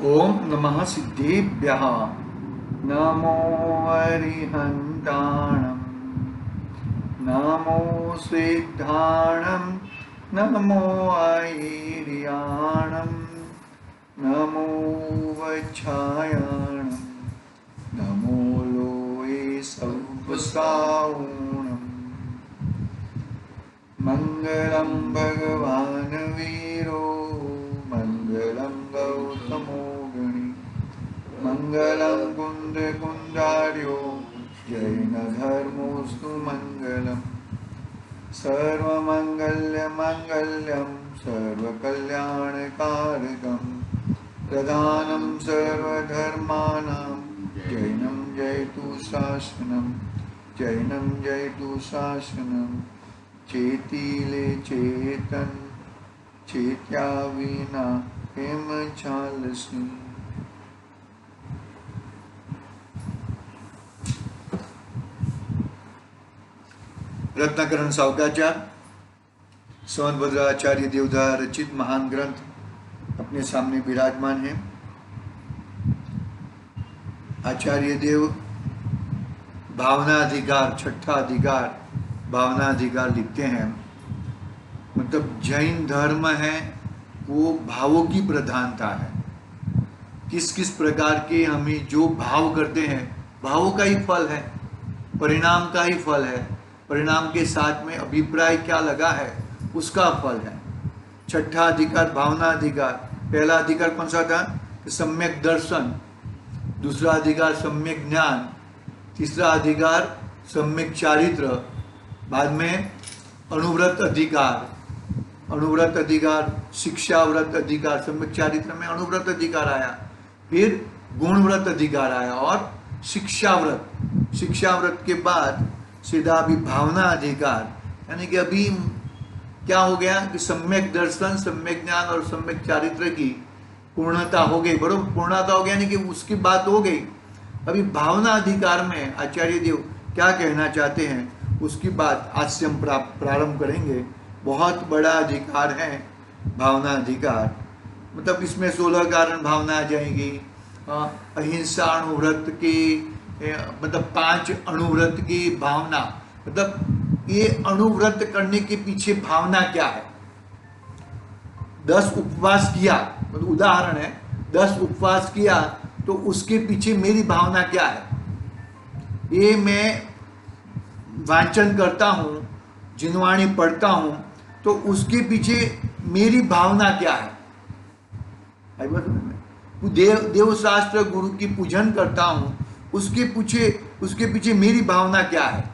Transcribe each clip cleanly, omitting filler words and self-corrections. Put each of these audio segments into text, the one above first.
ओम नमः सिद्धेभ्यः। नमो अरिहन्ताणं, नमो सिद्धाणं, नमो ऐर्याणं, नमो वच्छायाणं, नमो लोये सौपसाऊणम्। मंगलम भगवान वीरो, मंगलम गौतमो गणि, मंगलम कुंद कुंडार्यो, जैन धर्मोस्तु मंगलम। सर्वमंगल्य मंगल्यम सर्वकल्याणकारकम, प्रधानम सर्वधर्माणां जैनम जयतु शासनम, जैनम जयतु शासनम। चेतीले चेतन, चेत्या विना हेम चालसी। रत्नाकरण सावकाचार संवतभद्राचार्य देवधा रचित महान ग्रंथ अपने सामने विराजमान है। आचार्य देव भावनाधिकार, छठा अधिकार भावनाधिकार लिखते हैं। मतलब जैन धर्म है वो भावों की प्रधानता है। किस किस प्रकार के हमें जो भाव करते हैं, भावों का ही फल है, परिणाम का ही फल है। परिणाम के साथ में अभिप्राय क्या लगा है उसका फल है। छठा अधिकार भावना अधिकार। पहला अधिकार कौन सा था? सम्यक दर्शन। दूसरा अधिकार सम्यक ज्ञान। तीसरा अधिकार सम्यक चारित्र। बाद में अनुव्रत अधिकार, अनुव्रत अधिकार, शिक्षाव्रत अधिकार। सम्यक चारित्र में अनुव्रत अधिकार आया, फिर गुणव्रत अधिकार आया और शिक्षाव्रत। शिक्षाव्रत के बाद सीधा अभी भावना अधिकार, यानी कि अभी क्या हो गया कि सम्यक दर्शन, सम्यक ज्ञान और सम्यक चारित्र की पूर्णता हो गई। बरोबर, पूर्णता हो गया यानी कि उसकी बात हो गई। अभी भावना अधिकार में आचार्य देव क्या कहना चाहते हैं उसकी बात आज से हम प्रारंभ करेंगे। बहुत बड़ा अधिकार है भावना अधिकार। मतलब इसमें 16 कारण भावना आ जाएंगी। अहिंसा अनुव्रत की, मतलब 5 अनुव्रत की भावना। मतलब ये अनुव्रत करने के पीछे भावना क्या है? 10 उपवास किया, मतलब उदाहरण है, 10 उपवास किया तो उसके पीछे मेरी भावना क्या है? ये मैं वाचन करता हूँ, जिनवाणी पढ़ता हूँ, तो उसके पीछे मेरी भावना क्या है? देव शास्त्र गुरु की पूजन करता हूँ, उसके पीछे मेरी भावना क्या है?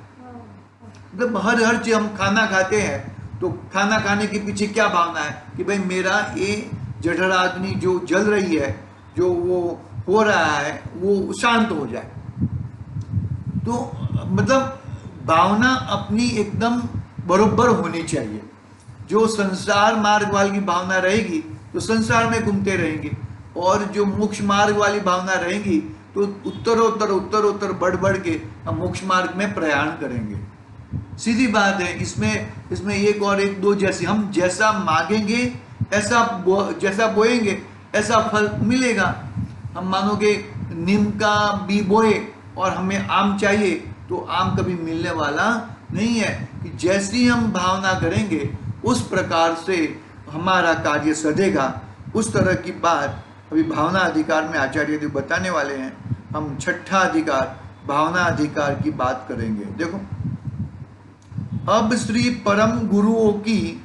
मतलब हर चीज हम खाना खाते हैं तो खाना खाने के पीछे क्या भावना है कि भाई मेरा ये जठराग्नि जो जल रही है, जो वो हो रहा है, वो शांत हो जाए। तो मतलब भावना अपनी एकदम बरोबर होनी चाहिए। जो संसार मार्ग वाली भावना रहेगी तो संसार में घूमते रहेंगे, और जो मोक्ष मार्ग वाली भावना रहेगी तो उत्तरोत्तर बढ़ के हम मोक्ष मार्ग में प्रयाण करेंगे। सीधी बात है। इसमें एक और एक दो जैसे, हम जैसा मांगेंगे जैसा बोएंगे ऐसा फल मिलेगा। हम मानो कि नीम का बी बोए और हमें आम चाहिए तो आम कभी मिलने वाला नहीं है। कि जैसी हम भावना करेंगे उस प्रकार से हमारा कार्य सधेगा। उस तरह की बात अभी भावना अधिकार में आचार्य देव बताने वाले हैं। हम छठा अधिकार भावना अधिकार की बात करेंगे। देखो, अब श्री परम गुरुओं की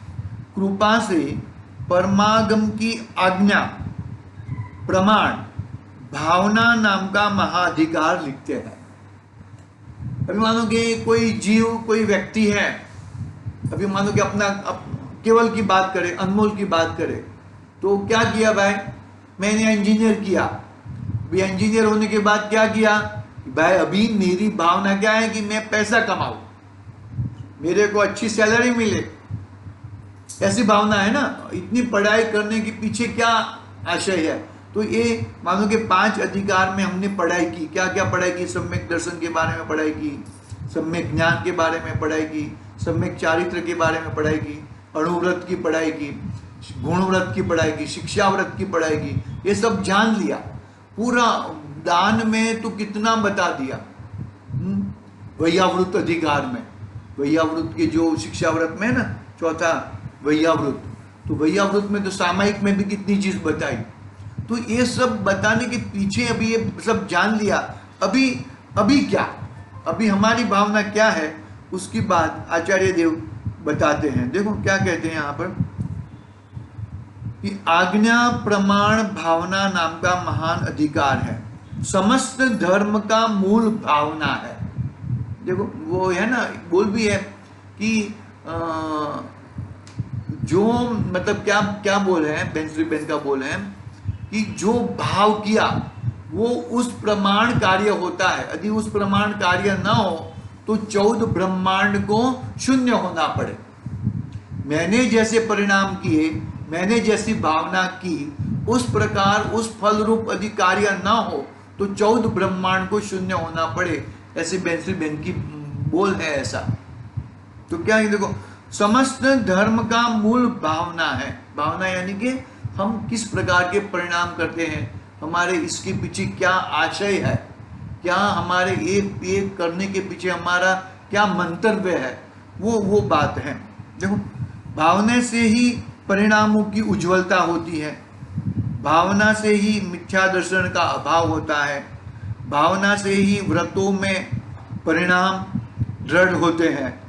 कृपा से परमागम की आज्ञा प्रमाण भावना नाम का महाधिकार लिखते हैं। अभी मानो कि कोई जीव, कोई व्यक्ति है, अभी मानो कि अपना केवल की बात करे, अनमोल की बात करे, तो क्या किया भाई? मैंने इंजीनियर किया। अभी इंजीनियर होने के बाद क्या किया भाई? अभी मेरी भावना क्या है कि मैं पैसा कमाऊं, मेरे को अच्छी सैलरी मिले, ऐसी भावना है ना। इतनी पढ़ाई करने के पीछे क्या आशय है? तो ये मानो कि 5 अधिकार में हमने पढ़ाई की। क्या क्या पढ़ाई की? सम्यक दर्शन के बारे में पढ़ाई की, सम्यक ज्ञान के बारे में पढ़ाई की, सम्यक चारित्र के बारे में पढ़ाई की, अणुव्रत की पढ़ाई की, गुण व्रत की पढ़ाएगी, शिक्षा व्रत की पढ़ाएगी, ये सब जान लिया। पूरा दान में तो कितना बता दिया। वैयावृत अधिकार में, वैयावृत के जो शिक्षा व्रत में है ना, चौथा वैयावृत, तो वैयावृत में तो सामायिक में भी कितनी चीज बताई। तो ये सब बताने के पीछे अभी ये सब जान लिया। अभी क्या, अभी हमारी भावना क्या है, उसकी बात आचार्य देव बताते हैं। देखो क्या कहते हैं यहाँ पर कि आज्ञा प्रमाण भावना नाम का महान अधिकार है, समस्त धर्म का मूल भावना है। देखो वो है ना, बोल भी है कि जो मतलब क्या क्या बोल रहे हैं, बेंसरी बेन का बोल रहे हैं कि जो भाव किया वो उस प्रमाण कार्य होता है। यदि उस प्रमाण कार्य ना हो तो 14 ब्रह्मांड को शून्य होना पड़े। मैंने जैसे परिणाम किए, मैंने जैसी भावना की, उस प्रकार उस फल रूप यदि कार्य ना हो तो 14 ब्रह्मांड को शून्य होना पड़े। ऐसे बेंसरी बेन की बोल है ऐसा। तो क्या है, देखो समस्त धर्म का मूल भावना है। भावना यानी कि हम किस प्रकार के परिणाम करते हैं, हमारे इसके पीछे क्या आशय है, क्या हमारे एक करने के पीछे हमारा क्या मंतव्य है, वो बात है। देखो भावना से ही परिणामों की उज्ज्वलता होती है, भावना से ही मिथ्या दर्शन का अभाव होता है, भावना से ही व्रतों में परिणाम दृढ़ होते हैं,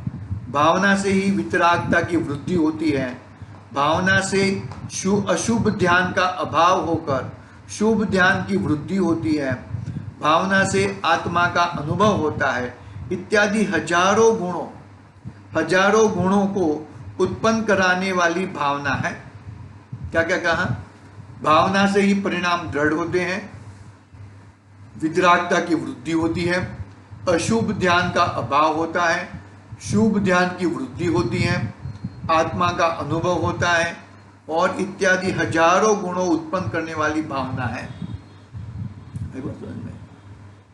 भावना से ही वितरागता की वृद्धि होती है, भावना से अशुभ ध्यान का अभाव होकर शुभ ध्यान की वृद्धि होती है, भावना से आत्मा का अनुभव होता है, इत्यादि हजारों गुणों को उत्पन्न कराने वाली भावना है। क्या क्या कहा, भावना से ही परिणाम दृढ़ होते हैं, वितरागता की वृद्धि होती है, अशुभ ध्यान का अभाव होता है, शुभ ध्यान की वृद्धि होती है, आत्मा का अनुभव होता है, और इत्यादि हजारों गुणों उत्पन्न करने वाली भावना है।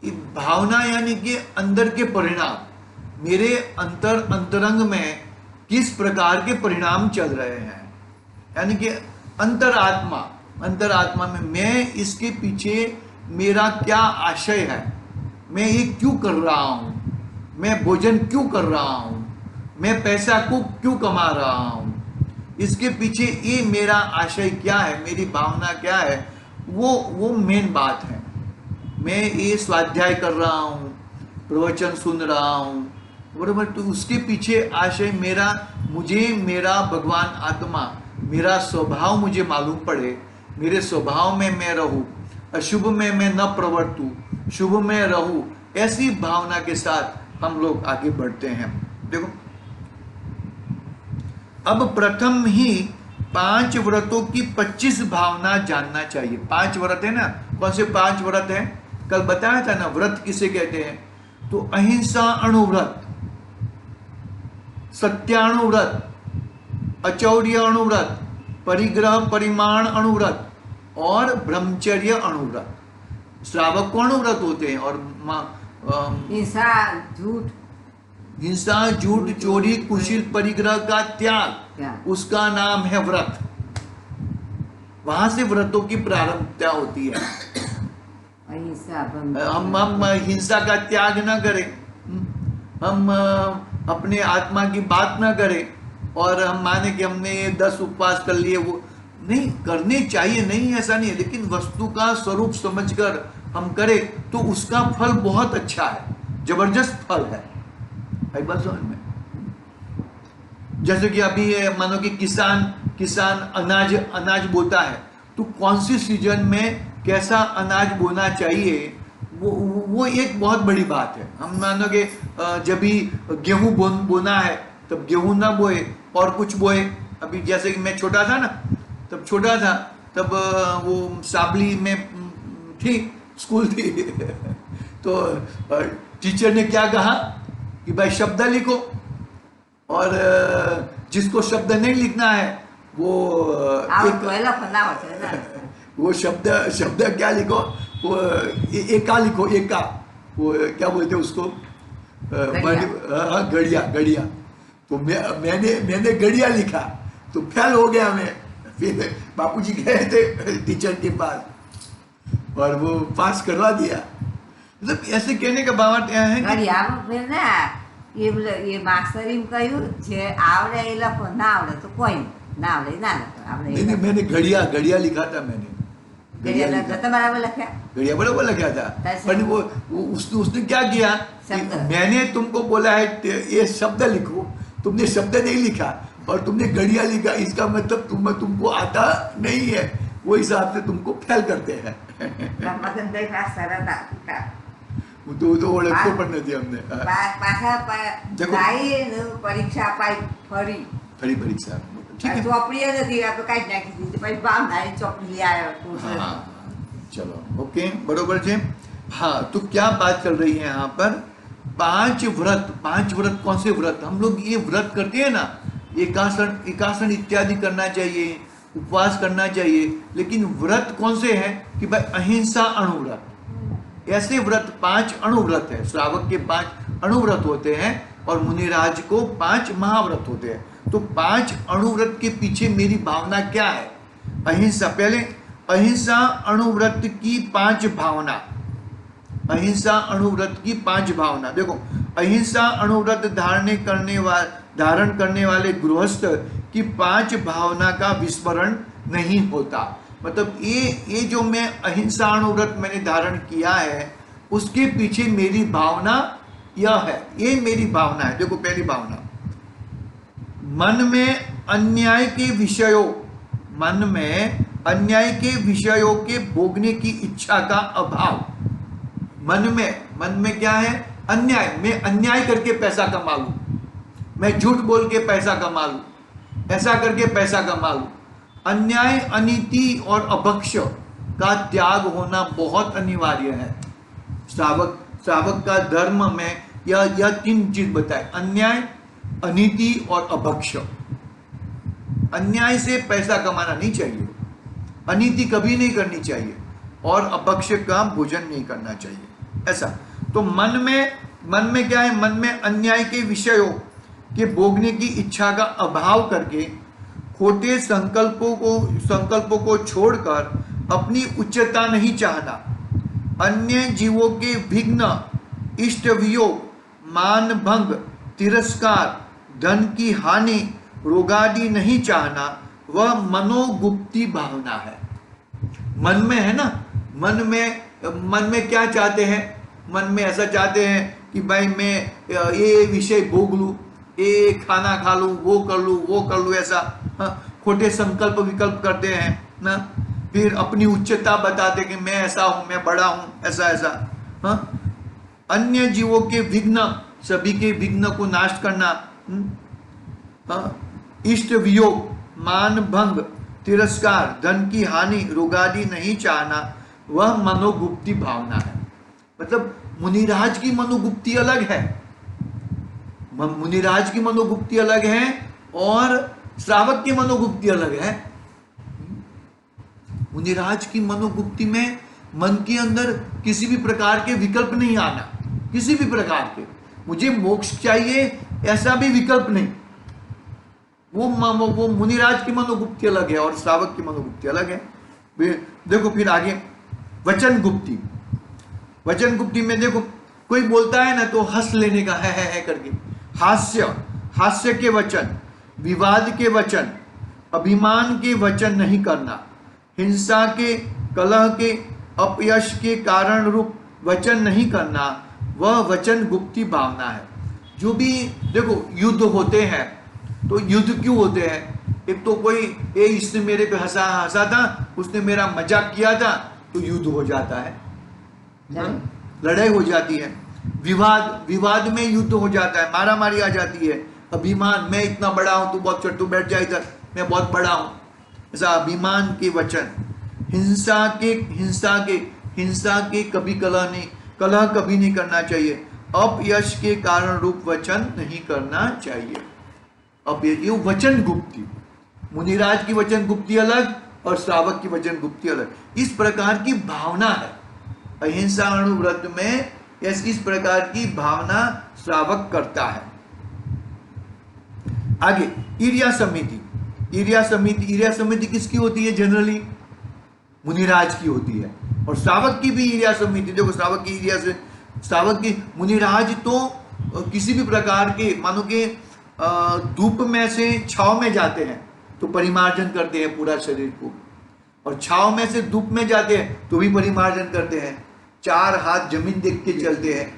ये भावना यानी कि अंदर के परिणाम, मेरे अंतरंग में किस प्रकार के परिणाम चल रहे हैं, यानी कि अंतरात्मा में मैं इसके पीछे मेरा क्या आशय है, मैं ये क्यों कर रहा हूं, मैं भोजन क्यों कर रहा हूं, मैं पैसा को क्यों कमा रहा हूं, इसके पीछे ये मेरा आशय क्या है, मेरी भावना क्या है, वो मेन बात है। मैं ये स्वाध्याय कर रहा हूँ, प्रवचन सुन रहा हूँ, बराबर, तो उसके पीछे आशय मेरा, मुझे मेरा भगवान आत्मा, मेरा स्वभाव मुझे मालूम पड़े, मेरे स्वभाव में मैं रहूं, अशुभ में मैं न प्रवर्तूं, शुभ में रहूं, ऐसी भावना के साथ हम लोग आगे बढ़ते हैं। देखो अब प्रथम ही 5 व्रतों की 25 भावना जानना चाहिए। 5 व्रत है ना, कौन से 5 व्रत हैं, कल बताया था ना, व्रत किसे कहते हैं, तो अहिंसा अणुव्रत, सत्याणुव्रत, अचौर्य अणुव्रत, परिग्रह परिमाण अणुव्रत और ब्रह्मचर्य अणुव्रत। श्रावक को अणुव्रत होते हैं, और हिंसा झूठ चोरी कुशील परिग्रह का त्याग, उसका नाम है व्रत। वहां से व्रतों की प्रारंभता होती है। हम हिंसा का त्याग ना करें, हम अपने आत्मा की बात ना करें, और हम माने कि हमने 10 उपवास कर लिए, वो नहीं करने चाहिए, नहीं ऐसा नहीं है, लेकिन वस्तु का स्वरूप समझकर हम करें तो उसका फल बहुत अच्छा है, जबरदस्त फल है। बात समझ में, जैसे कि अभी मानो कि किसान अनाज बोता है, तो कौन सी सीजन में कैसा अनाज बोना चाहिए, वो एक बहुत बड़ी बात है। हम मानो कि जब भी गेहूं बोना है तब गेहूं ना बोए और कुछ बोए। अभी जैसे कि मैं छोटा था ना, तब वो साबली में थी, स्कूल थी तो टीचर ने क्या कहा कि भाई शब्द लिखो, और जिसको शब्द नहीं लिखना है वो शब्द क्या लिखो, वो एका लिखो, एका, वो क्या बोलते हैं उसको, गड़िया। तो मैंने गड़िया लिखा तो फेल हो गया मैं फिर बापूजी गए थे टीचर के पास और वो पास करवा दिया। मतलब ऐसे कहने का भाव क्या है कि ये मास्टर एम कहूँ जे आवड़े ए लखो ना आवड़े तो कोई ना आवड़े ना लखो। नहीं, मैंने घड़िया लिखा था, मैंने घड़िया बराबर लख्या, घड़िया बराबर लख्या था। पर वो उसने क्या किया, मैंने तुमको बोला है ये शब्द लिखो, तुमने शब्द नहीं लिखा और तुमने घड़िया लिखा, इसका मतलब तुमको आता नहीं है, वो हिसाब से तुमको फेल करते हैं। तो ओळखतो पण નથી અમને। પાછા પરીક્ષા પાઈ ફરી પરીક્ષા ठीक है, ચોપડી નથી આપણે કાઈ નાખી દીધી પછી બામ નાઈ ચોપડી લઈ આવ્યો। हाँ चलो ओके बरोबर है। हाँ तो क्या बात चल रही है यहाँ पर, 5 व्रत कौन से व्रत, हम लोग ये व्रत करते हैं ना, एकासन इत्यादि करना चाहिए, उपवास करना चाहिए, लेकिन व्रत कौन से हैं कि भाई अहिंसा अणुव्रत, ऐसे व्रत 5 अणुव्रत है। श्रावक के 5 अणुव्रत होते हैं और मुनिराज को 5 महाव्रत होते हैं। तो 5 अणुव्रत के पीछे मेरी भावना क्या है, अहिंसा। पहले अहिंसा अणुव्रत की 5 भावना, अहिंसा अणुव्रत की 5 भावना देखो। अहिंसा अणुव्रत धारण करने वाले गृहस्थ की 5 भावना का विस्मरण नहीं होता। मतलब ये जो मैं अहिंसा अणुव्रत मैंने धारण किया है उसके पीछे मेरी भावना यह है, ये मेरी भावना है। देखो पहली भावना, मन में अन्याय के विषयों के भोगने की इच्छा का अभाव। मन में क्या है, अन्याय, मैं अन्याय करके पैसा कमा लूं, मैं झूठ बोल के पैसा कमा लूं, ऐसा करके पैसा कमा लूं। अन्याय, अनीति और अभक्ष का त्याग होना बहुत अनिवार्य है। श्रावक का धर्म में यह 3 चीज बताए, अन्याय, अनीति और अभक्ष। अन्याय से पैसा कमाना नहीं चाहिए, अनीति कभी नहीं करनी चाहिए और अभक्ष का भोजन नहीं करना चाहिए, ऐसा। तो मन में क्या है, मन में अन्याय के विषयों के भोगने की इच्छा का अभाव करके खोटे संकल्पों को छोड़कर अपनी उच्चता नहीं चाहना, अन्य जीवों के विघ्न, इष्ट वियोग, मान भंग, तिरस्कार, धन की हानि, रोगादि नहीं चाहना, वह मनोगुप्ती भावना है। मन में है ना, मन में क्या चाहते हैं, मन में ऐसा चाहते हैं कि भाई मैं ये विषय भोग लूं, ये खाना खा लूं, वो कर लूं, ऐसा। हाँ, खोटे संकल्प विकल्प करते हैं ना, फिर अपनी उच्चता बताते कि मैं ऐसा हूं, मैं बड़ा हूं, ऐसा। हाँ, अन्य जीवों के विघ्न, सभी के विघ्न को नाश करना। हाँ, इष्ट वियोग, मान भंग, तिरस्कार, धन की हानि, रोगादि नहीं चाहना, वह मनोगुप्ती भावना है। मतलब मुनिराज की मनोगुप्ती अलग है, मुनिराज की मनोगुप्ती अलग है और श्रावक की मनोगुप्ती अलग है। मुनिराज की मनोगुप्ती में मन के अंदर किसी भी प्रकार के विकल्प नहीं आना, किसी भी प्रकार के, मुझे मोक्ष चाहिए ऐसा भी विकल्प नहीं। वो मुनिराज की मनोगुप्ती अलग है और श्रावक की मनोगुप्ती अलग है। देखो फिर आगे वचन गुप्ती। वचन गुप्ती में देखो, कोई बोलता है ना तो हंस लेने का है करके, हास्य के वचन, विवाद के वचन, अभिमान के वचन नहीं करना, हिंसा के, कलह के, अपयश के कारण रूप वचन नहीं करना, वह वचन गुप्ती भावना है। जो भी देखो युद्ध होते हैं तो युद्ध क्यों होते हैं, एक तो कोई इसने मेरे पे हंसा था, उसने मेरा मजाक किया था, तो युद्ध हो जाता है, लड़ाई हो जाती है। विवाद में युद्ध हो जाता है, मारा मारी आ जाती है। अभिमान, मैं इतना बड़ा हूं, तू बहुत छोटा, तू बैठ जा इधर, मैं बहुत बड़ा हूं, ऐसा अभिमान के वचन। हिंसा के कभी कलह कभी नहीं करना चाहिए। अपयश के कारण रूप वचन नहीं करना चाहिए। अब ये वचन गुप्ती, मुनिराज की वचन गुप्ती अलग और श्रावक की वचन गुप्ती अलग। इस प्रकार की भावना है अहिंसा अणुव्रत में, इस प्रकार की भावना श्रावक करता है। आगे ईर्ष्या समिति। ईर्ष्या समिति किसकी होती है जनरली? मुनिराज की होती है। और श्रावक की भी ईर्ष्या समिति, देखो श्रावक की मुनिराज तो किसी भी प्रकार के, मानो कि धूप में से छाव में जाते हैं तो परिमार्जन करते हैं पूरा शरीर को, और छाव में से धूप में जाते हैं तो भी परिमार्जन करते हैं, 4 हाथ जमीन देख के चलते हैं,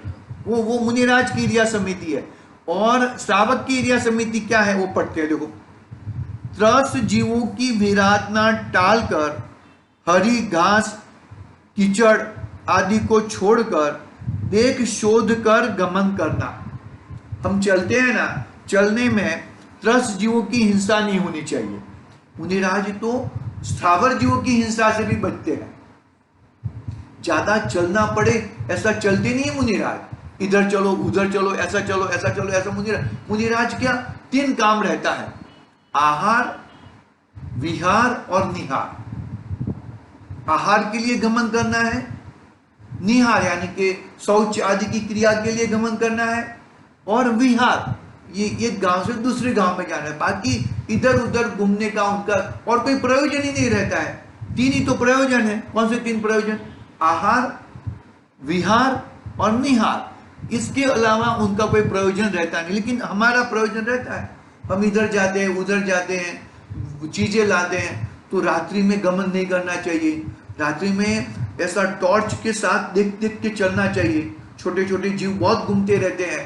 वो मुनिराज की ईर्ष्या समिति है। और श्रावक की ईर्ष्या समिति क्या है वो पढ़ते हैं, देखो। त्रस्त जीवों की विराधना टालकर हरी घास कीचड़ आदि को छोड़कर देख शोध कर गमन करना। हम चलते हैं ना, चलने में त्रस्त जीवों की हिंसा नहीं होनी चाहिए। मुनिराज तो स्थावर जीवों की हिंसा से भी बचते हैं। ज्यादा चलना पड़े ऐसा चलते नहीं है मुनिराज, इधर चलो उधर चलो, ऐसा चलो ऐसा चलो, ऐसा मुनिराज क्या 3 काम रहता है, आहार विहार और निहार। आहार के लिए गमन करना है, निहार यानी कि शौच आदि की क्रिया के लिए गमन करना है, और विहार ये गांव से दूसरे गांव में जाना है। बाकी इधर उधर घूमने का उनका और कोई प्रयोजन ही नहीं रहता है। 3 ही तो प्रयोजन है। कौन से 3 प्रयोजन? आहार विहार और निहार। इसके अलावा उनका कोई प्रयोजन रहता नहीं। लेकिन हमारा प्रयोजन रहता है, हम इधर जाते हैं उधर जाते हैं, चीजें लाते हैं, तो रात्रि में गमन नहीं करना चाहिए। रात्रि में ऐसा टॉर्च के साथ देख देख के चलना चाहिए। छोटे छोटे जीव बहुत घूमते रहते हैं,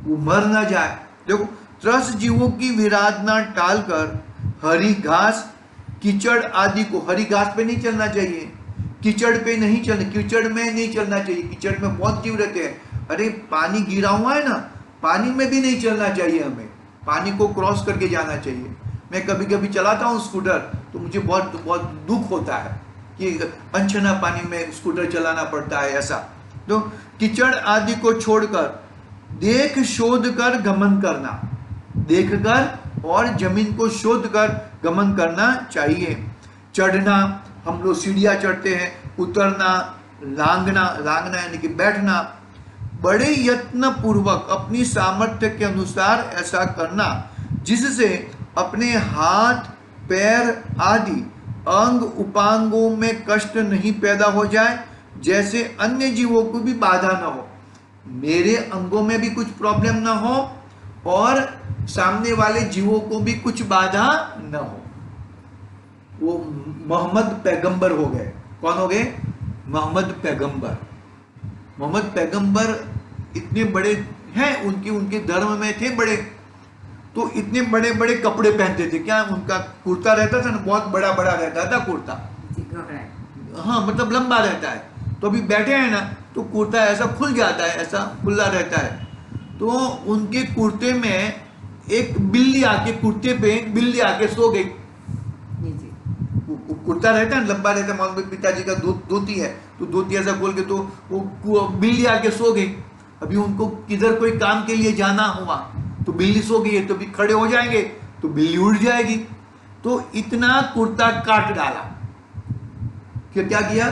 वो मर ना जाए। देखो, त्रस्त जीवों की विराधना टालकर हरी घास कीचड़ आदि को, हरी घास पे नहीं चलना चाहिए, कीचड़ पे नहीं चलना, कीचड़ में नहीं चलना चाहिए। कीचड़ में बहुत जीव रहते हैं। अरे पानी गिरा हुआ है ना, पानी में भी नहीं चलना चाहिए, हमें पानी को क्रॉस करके जाना चाहिए। मैं कभी कभी चलाता हूँ स्कूटर तो मुझे बहुत बहुत दुख होता है कि अनछना पानी में स्कूटर चलाना पड़ता है ऐसा। तो कीचड़ आदि को छोड़कर देख शोध कर गमन करना, देख कर और जमीन को शोध कर गमन करना चाहिए। चढ़ना, हम लोग सीढ़ियाँ चढ़ते हैं, उतरना, लांगना यानी कि बैठना, बड़े यत्न पूर्वक अपनी सामर्थ्य के अनुसार ऐसा करना जिससे अपने हाथ पैर आदि अंग उपांगों में कष्ट नहीं पैदा हो जाए, जैसे अन्य जीवों को भी बाधा न हो, मेरे अंगों में भी कुछ प्रॉब्लम ना हो और सामने वाले जीवों को भी कुछ बाधा न हो। वो मोहम्मद पैगंबर हो गए। कौन हो गए? मोहम्मद पैगंबर। मोहम्मद पैगंबर इतने बड़े हैं, उनके धर्म में थे बड़े, तो इतने बड़े बड़े कपड़े पहनते थे। क्या उनका कुर्ता रहता था ना, बहुत बड़ा बड़ा रहता था कुर्ता, हाँ मतलब लंबा रहता है। तो अभी बैठे हैं ना तो कुर्ता ऐसा खुल जाता है, ऐसा खुला रहता है। तो उनके कुर्ते में एक बिल्ली आके, कुर्ते पे बिल्ली आके सो गई। कुर्ता रहता है लंबा रहता है, मान पिताजी का धोती है तो धोती ऐसा खोल के तो वो बिल्ली आके सो गई। अभी उनको किधर कोई काम के लिए जाना हुआ तो बिल्ली सो गई है, तो भी खड़े हो जाएंगे तो बिल्ली उड़ जाएगी। तो इतना कुर्ता काट डाला। क्या किया?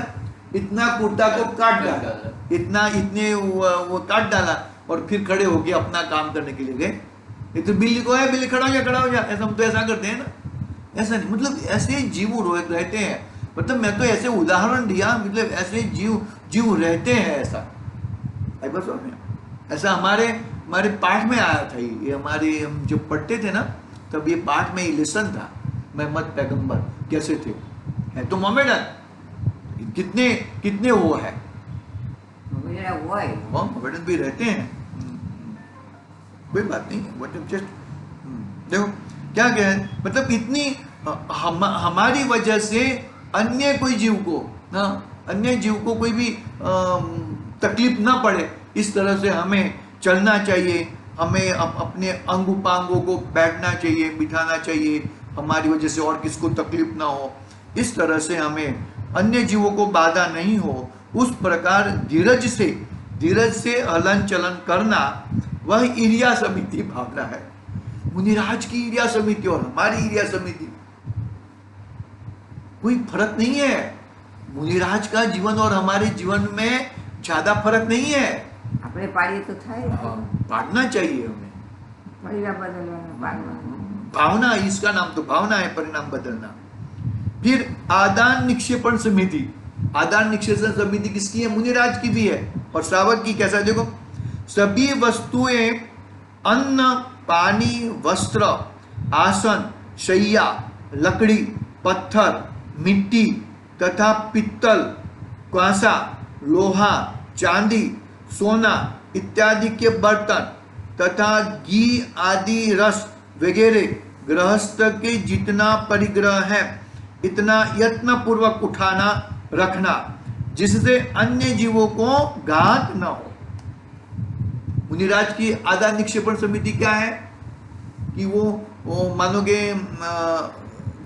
इतना कुर्ता को काट डाला, इतने वो काट डाला और फिर खड़े होके अपना काम करने के लिए गए। ये तो बिल्ली को है, बिल्ली खड़ा हो जा, ऐसा हम तो ऐसा करते हैं ना। ऐसा नहीं, मतलब ऐसे जीव रहते हैं। मतलब मैं तो ऐसे उदाहरण दिया, मतलब ऐसे जीव रहते हैं ऐसा। ऐसा हमारे पाठ में आया था। ये हमारे, हम जब पढ़ते थे ना तब ये पाठ में ही लेसन था, मोहम्मद पैगंबर कैसे थे। है तो मोहम्मदन कितने वो है, मोहम्मदन भी रहते हैं, कोई बात नहीं। मतलब जस्ट देखो क्या है, मतलब इतनी हमारी वजह से अन्य कोई जीव को ना, अन्य जीव को कोई भी तकलीफ ना पड़े, इस तरह से हमें चलना चाहिए। हमें अपने अंग उपांगों को बैठना चाहिए, बिठाना चाहिए, हमारी वजह से और किसको तकलीफ ना हो। इस तरह से हमें अन्य जीवों को बाधा नहीं हो, उस प्रकार धीरज से हलन चलन करना, वह ईर्ष्या समिति भावना है। मुनिराज की ईर्ष्या समिति और हमारी ईर्ष्या समिति कोई फर्क नहीं है। मुनिराज का जीवन और हमारे जीवन में ज्यादा फर्क नहीं है। આપણે પાડીએ તો થાય, पाड़ना चाहिए हमें। પરિવાર બદલવાનું પાડવાનું। भावना, इसका नाम तो भावना है, परिणाम बदलना। फिर आदान निक्षेपण समिति। आदान निक्षेपण समिति किसकी है? मुनिराज की भी है और श्रावक की। कैसा? देखो, सभी वस्तुएं अन्न, पानी, वस्त्र, आसन, शैया, लकड़ी, पत्थर, मिट्टी तथा पित्तल, कांसा, लोहा, चांदी, सोना इत्यादि के बर्तन तथा घी आदि रस वगैरह गृहस्थ के जितना परिग्रह है इतना यत्न पूर्वक उठाना रखना, जिससे अन्य जीवों को घात न हो। मुनिराज की आदान निक्षेपण समिति क्या है कि वो मानोगे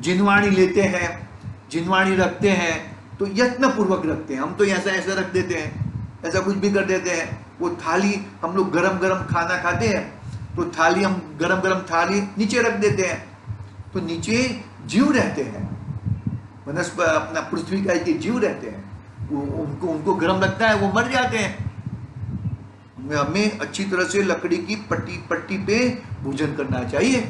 जिनवाणी लेते हैं, जिनवाणी रखते हैं तो यत्न पूर्वक रखते हैं। हम तो ऐसा ऐसा रख देते हैं, ऐसा कुछ भी कर देते हैं। वो थाली, हम लोग गरम गरम खाना खाते हैं तो थाली, हम गरम गरम थाली नीचे रख देते हैं, तो नीचे जीव रहते हैं, वनस्पति अपना पृथ्वी का के जीव रहते हैं, उनको गर्म लगता है, वो मर जाते हैं। हमें अच्छी तरह से लकड़ी की पट्टी पे भोजन करना चाहिए।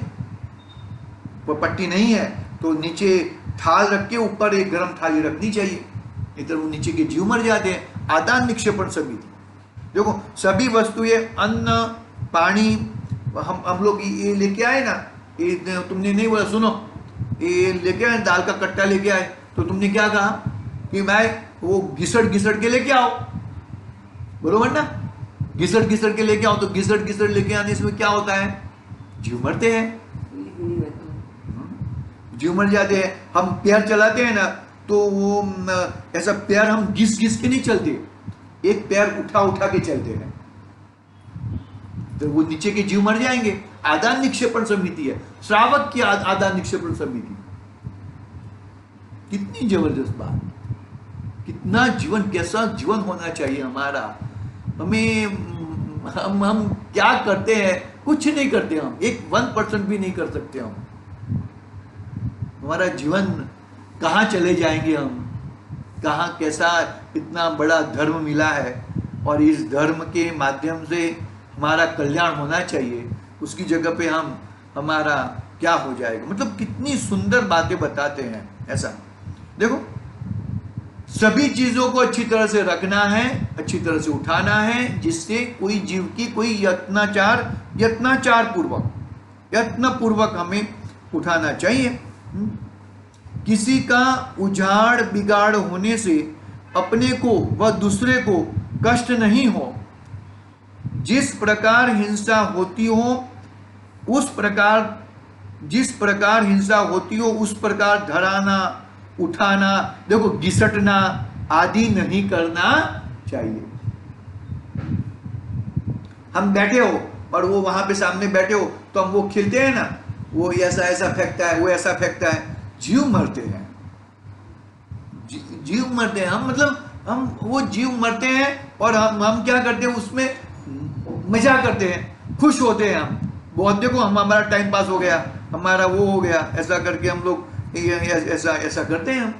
वो पट्टी नहीं है तो नीचे थाल रख के ऊपर एक गर्म थाली रखनी चाहिए, इधर वो नीचे के जीव मर जाते हैं। आदान निक्षेपण समिति। देखो, सभी वस्तुएं अन्न, पानी, हम लोग ये लेके आए ना, ये तुमने नहीं बोला, सुनो, ये लेके आए दाल का कट्टा लेके आए, तो तुमने क्या कहा कि भाई वो घिसट के लेके आओ, बरोबर ना? घिसट के लेके आओ, तो घिसट लेके आने से क्या होता है? जीव मरते हैं, जीव मर जाते हैं। हम पैर चलाते हैं ना, तो वो ऐसा पैर हम घिस के नहीं चलते, एक पैर उठा के चलते हैं, तो वो नीचे के जीव मर जाएंगे। आदान निक्षेपण समिति है, श्रावक की आदान निक्षेपण समिति। कितनी जबरदस्त बात, कितना जीवन, कैसा जीवन होना चाहिए हमारा। हम क्या करते हैं? कुछ नहीं करते हम, 1% भी नहीं कर सकते हम। हमारा जीवन कहाँ चले जाएंगे हम, कहाँ, कैसा इतना बड़ा धर्म मिला है और इस धर्म के माध्यम से हमारा कल्याण होना चाहिए, उसकी जगह पे हमारा क्या हो जाएगा। मतलब कितनी सुंदर बातें बताते हैं। ऐसा देखो, सभी चीजों को अच्छी तरह से रखना है, अच्छी तरह से उठाना है, जिससे कोई जीव की कोई यत्न पूर्वक हमें उठाना चाहिए। किसी का उजाड़ बिगाड़ होने से अपने को व दूसरे को कष्ट नहीं हो। जिस प्रकार हिंसा होती हो उस प्रकार धराना, उठाना, देखो घिसटना आदि नहीं करना चाहिए। हम बैठे हो और वो वहां पे सामने बैठे हो, तो हम वो खिलते हैं ना, वो ऐसा फेंकता है, वो ऐसा फेंकता है, जीव मरते हैं, जीव मरते हैं। हम वो जीव मरते हैं और हम क्या करते हैं? उसमें मजा करते हैं, खुश होते हैं हम बहुत। देखो, हमारा टाइम पास हो गया, हमारा वो हो गया, ऐसा करके हम लोग ऐसा करते हैं हम।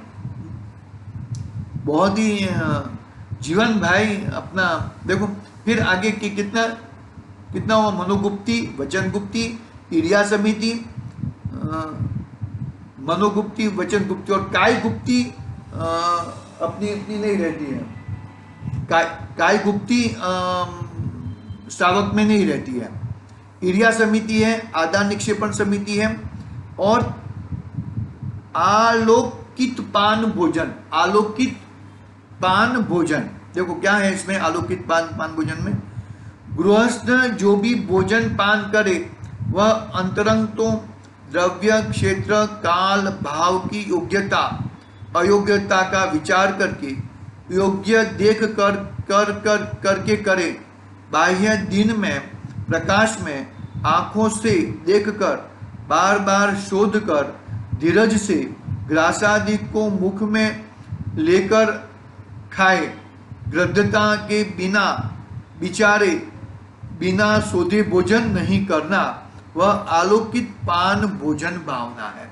बहुत ही जीवन भाई अपना। देखो फिर आगे की कितना हुआ? मनोगुप्ती, वचन गुप्ती, क्रिया समिति, मनोगुप्ती, वचन गुप्ती और काय गुप्ती अपनी नहीं रहती है। काय गुप्ती श्रावक में नहीं रहती है। क्रिया समिति है, आदान निक्षेपण समिति है और आलोकित पान भोजन। देखो क्या है इसमें आलोकित पान भोजन में? गृहस्थ जो भी भोजन पान करे वह अंतरंग तो द्रव्य, क्षेत्र, काल, भाव की योग्यता अयोग्यता का विचार करके योग्य देख करके करे। बाह्य दिन में प्रकाश में आंखों से देखकर बार बार शोध कर धीरज से ग्रासादि को मुख में लेकर खाए। गृद्धता के बिना विचारे बिना शोधे भोजन नहीं करना, वह आलोकित पान भोजन भावना है।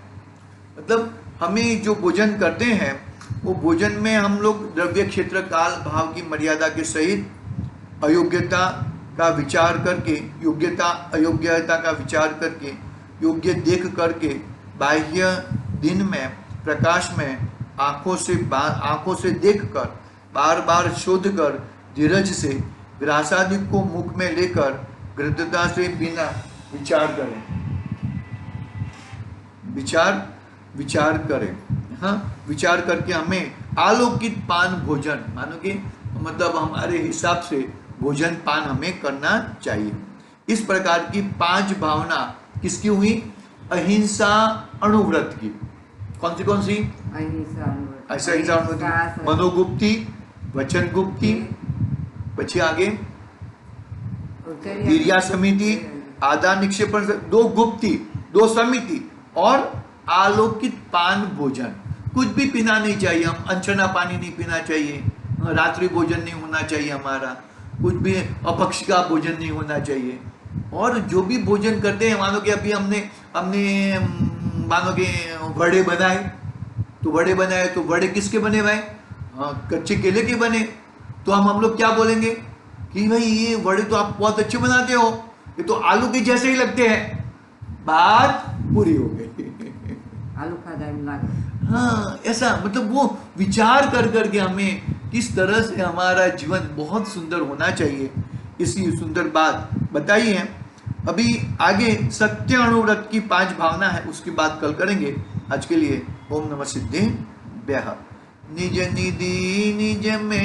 मतलब हमें जो भोजन करते हैं वो भोजन में हम लोग द्रव्य, क्षेत्र, काल, भाव की मर्यादा के सहित अयोग्यता का विचार करके, योग्यता अयोग्यता का विचार करके योग्य देख करके बाह्य दिन में प्रकाश में आंखों से देखकर बार बार शोध कर धीरज से ग्रासादि को मुख में लेकर गृद्धता से बिना विचार करें, विचार करें। हाँ, विचार करके हमें आलोकित पान भोजन, मानो कि मतलब हमारे हिसाब से भोजन पान हमें करना चाहिए। इस प्रकार की 5 भावना किसकी हुई? अहिंसा अणुव्रत की। कौन सी? अहिंसा अणुव्रत, मनोगुप्ति, वचन गुप्ति, પછી आगे वीर्या समिति, आदान निक्षेपण, 2 गुप्ति, 2 समिति और आलोकित पान भोजन। कुछ भी पीना नहीं चाहिए, हम अनछना पानी नहीं पीना चाहिए, रात्रि भोजन नहीं होना चाहिए हमारा, कुछ भी अपक्ष का भोजन नहीं होना चाहिए। और जो भी भोजन करते हैं, मानो कि अभी हमने मानो कि वड़े बनाए, तो वड़े किसके बने भाई? कच्चे केले के बने। तो हम लोग क्या बोलेंगे कि भाई ये वड़े तो आप बहुत अच्छे बनाते हो, ये तो आलू के जैसे ही लगते हैं। बात पूरी हो गई। आलू खा। हाँ, ऐसा मतलब वो विचार कर करके हमें किस तरह से हमारा जीवन बहुत सुंदर होना चाहिए, इसी सुंदर बात बताई है। अभी आगे सत्य अणुव्रत की 5 भावना है, उसकी बात कल करेंगे। आज के लिए ओम नमः सिद्धेभ्यः। निज निधि निज में